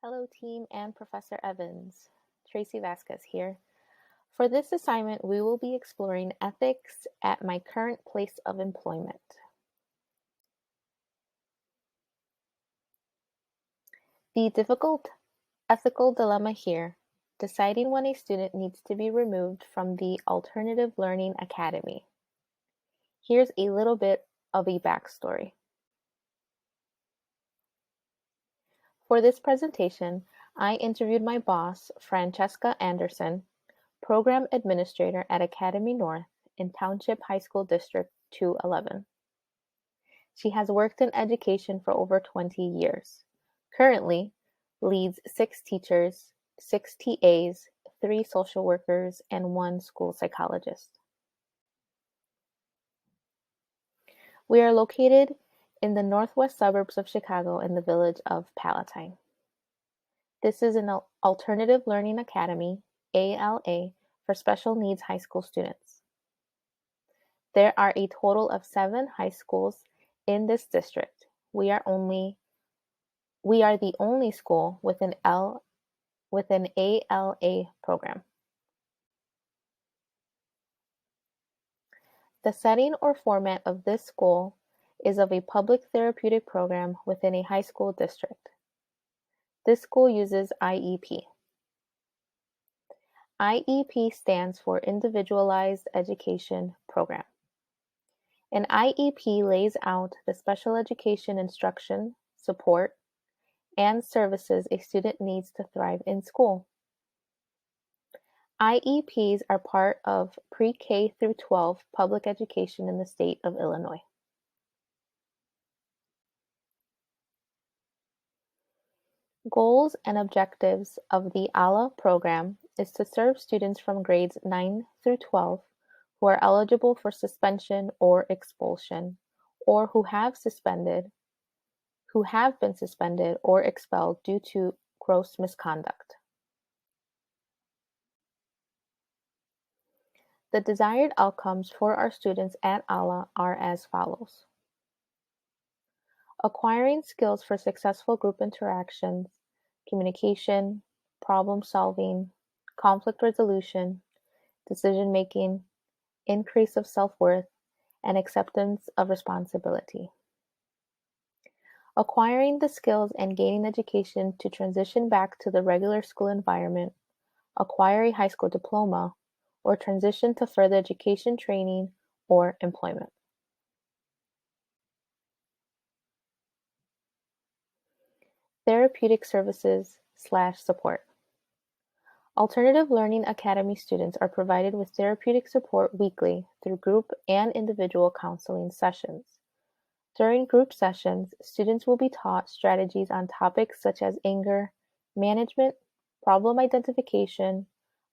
Hello team and Professor Evans. Tracy Vasquez here. For this assignment, we will be exploring ethics at my current place of employment. The difficult ethical dilemma here, deciding when a student needs to be removed from the Alternative Learning Academy. Here's a little bit of a backstory. For this presentation, I interviewed my boss, Francesca Anderson, Program Administrator at Academy North in Township High School District 211. She has worked in education for over 20 years. Currently, leads 6 teachers, 6 TAs, 3 social workers, and 1 school psychologist. We are located in the northwest suburbs of Chicago in the village of Palatine. This is an Alternative Learning Academy, ALA, for special needs high school students. There are a total of 7 high schools in this district. We are the only school with an ALA program. The setting or format of this school is of a public therapeutic program within a high school district. This school uses IEP. IEP stands for Individualized Education Program. An IEP lays out the special education instruction, support, and services a student needs to thrive in school. IEPs are part of pre-K through 12 public education in the state of Illinois. Goals and objectives of the ALA program is to serve students from grades 9 through 12 who are eligible for suspension or expulsion, or who have been suspended or expelled due to gross misconduct. The desired outcomes for our students at ALA are as follows. Acquiring skills for successful group interactions, communication, problem solving, conflict resolution, decision making, increase of self-worth, and acceptance of responsibility. Acquiring the skills and gaining education to transition back to the regular school environment, acquire a high school diploma, or transition to further education training or employment. Therapeutic services/support. Alternative Learning Academy students are provided with therapeutic support weekly through group and individual counseling sessions. During group sessions, students will be taught strategies on topics such as anger management, problem identification,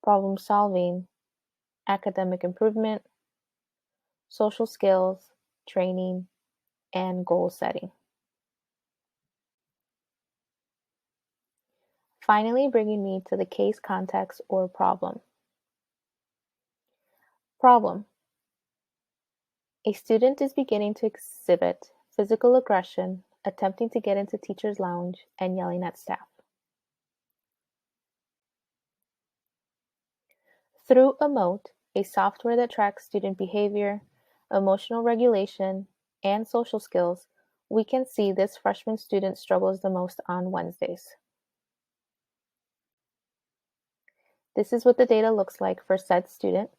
problem solving, academic improvement, social skills, training, and goal setting. Finally, bringing me to the case context or problem. Problem. A student is beginning to exhibit physical aggression, attempting to get into teacher's lounge, and yelling at staff. Through Emote, a software that tracks student behavior, emotional regulation, and social skills, we can see this freshman student struggles the most on Wednesdays. This is what the data looks like for said student.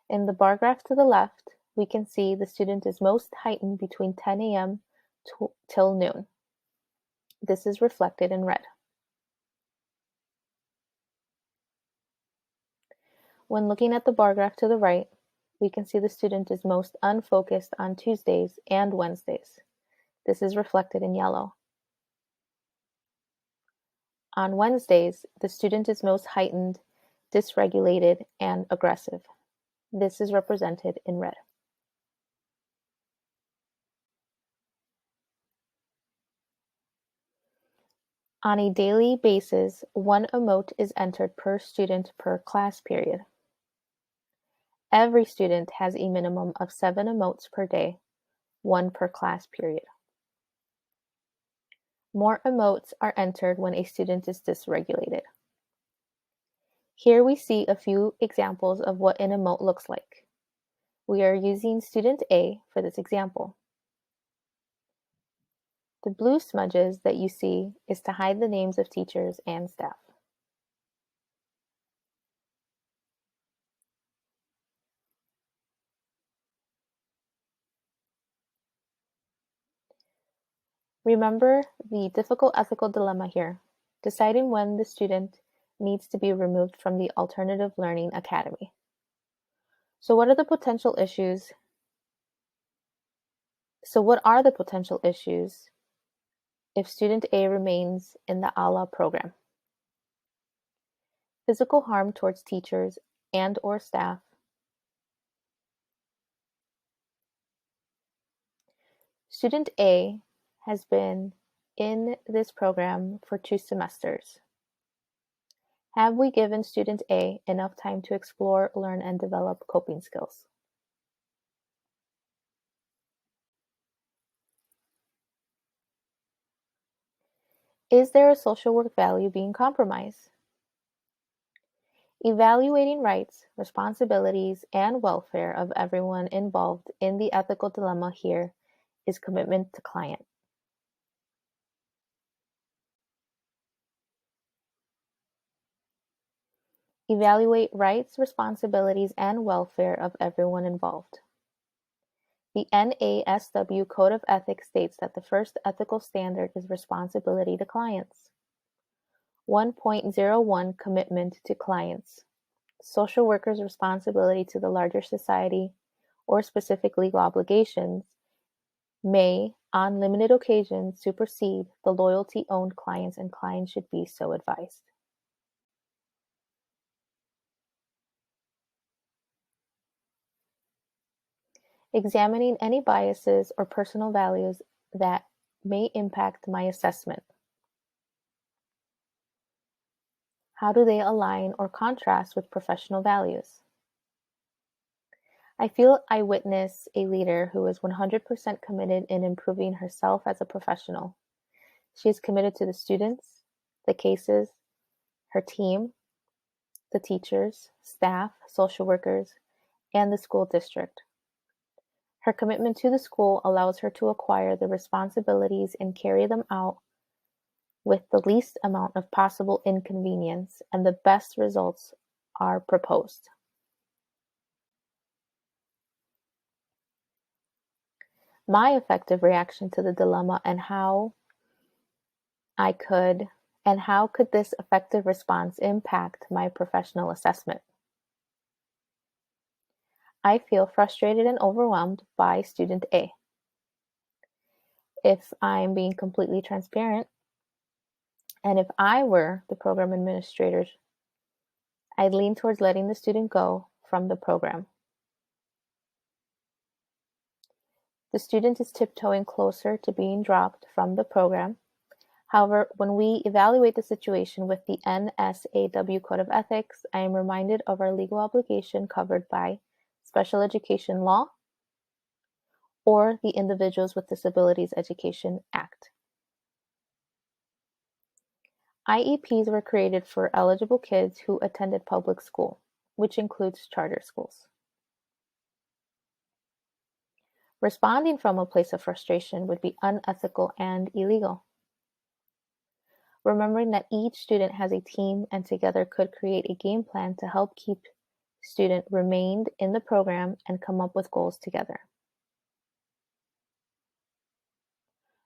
In the bar graph to the left, we can see the student is most heightened between 10 a.m. till noon. This is reflected in red. When looking at the bar graph to the right, we can see the student is most unfocused on Tuesdays and Wednesdays. This is reflected in yellow. On Wednesdays, the student is most heightened, dysregulated, and aggressive. This is represented in red. On a daily basis, 1 emote is entered per student per class period. Every student has a minimum of 7 emotes per day, 1 per class period. More emotes are entered when a student is dysregulated. Here we see a few examples of what an emote looks like. We are using student A for this example. The blue smudges that you see is to hide the names of teachers and staff. Remember the difficult ethical dilemma here, deciding when the student needs to be removed from the Alternative Learning Academy. So what are the potential issues? What are the potential issues if student A remains in the ALA program? Physical harm towards teachers and or staff, student A has been in this program for 2 semesters. Have we given student A enough time to explore, learn, and develop coping skills? Is there a social work value being compromised? Evaluating rights, responsibilities, and welfare of everyone involved in the ethical dilemma here is commitment to client. Evaluate rights, responsibilities, and welfare of everyone involved. The NASW Code of Ethics states that the first ethical standard is responsibility to clients. 1.01 Commitment to clients. Social workers' responsibility to the larger society or specific legal obligations may, on limited occasions, supersede the loyalty owed clients, and clients should be so advised. Examining any biases or personal values that may impact my assessment. How do they align or contrast with professional values? I feel I witness a leader who is 100% committed in improving herself as a professional. She is committed to the students, the cases, her team, the teachers, staff, social workers, and the school district. Her commitment to the school allows her to acquire the responsibilities and carry them out with the least amount of possible inconvenience, and the best results are proposed. My effective reaction to the dilemma and how could this effective response impact my professional assessment? I feel frustrated and overwhelmed by student A. If I'm being completely transparent, and if I were the program administrator, I'd lean towards letting the student go from the program. The student is tiptoeing closer to being dropped from the program. However, when we evaluate the situation with the NSAW Code of Ethics, I am reminded of our legal obligation covered by special education law or the Individuals with Disabilities Education Act. IEPs were created for eligible kids who attended public school, which includes charter schools. Responding from a place of frustration would be unethical and illegal. Remembering that each student has a team and together could create a game plan to help keep student remained in the program and come up with goals together.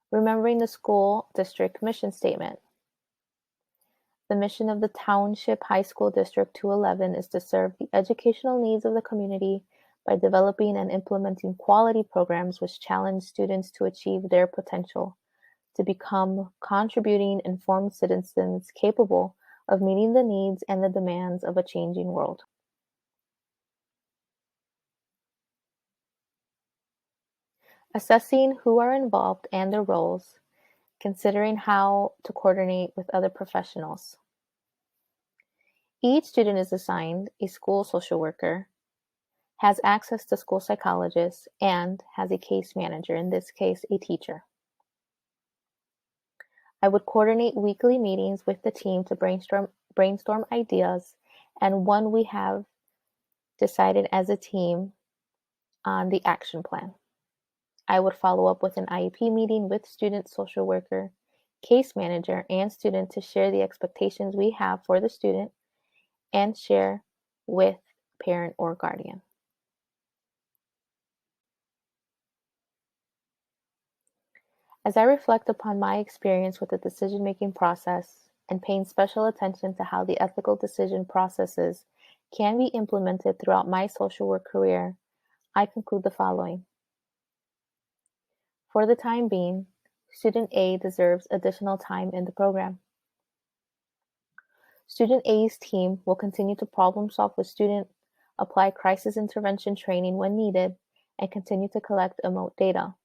Remembering the school district mission statement. The mission of the Township High School District 211 is to serve the educational needs of the community by developing and implementing quality programs which challenge students to achieve their potential, to become contributing, informed citizens capable of meeting the needs and the demands of a changing world. Assessing who are involved and their roles, considering how to coordinate with other professionals. Each student is assigned a school social worker, has access to school psychologists, and has a case manager, in this case, a teacher. I would coordinate weekly meetings with the team to brainstorm ideas, and when we have decided as a team on the action plan, I would follow up with an IEP meeting with student, social worker, case manager, and student to share the expectations we have for the student and share with parent or guardian. As I reflect upon my experience with the decision-making process and paying special attention to how the ethical decision processes can be implemented throughout my social work career, I conclude the following. For the time being, Student A deserves additional time in the program. Student A's team will continue to problem solve with student, apply crisis intervention training when needed, and continue to collect emote data.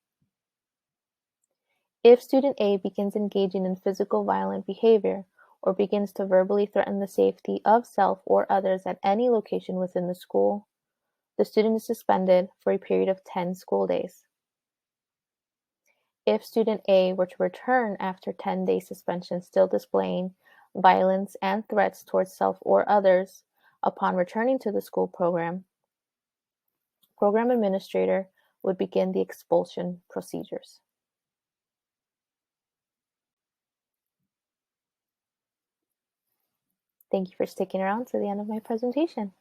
If student A begins engaging in physical violent behavior or begins to verbally threaten the safety of self or others at any location within the school, the student is suspended for a period of 10 school days. If student A were to return after 10-day suspension still displaying violence and threats towards self or others upon returning to the school program administrator would begin the expulsion procedures. Thank you for sticking around to the end of my presentation.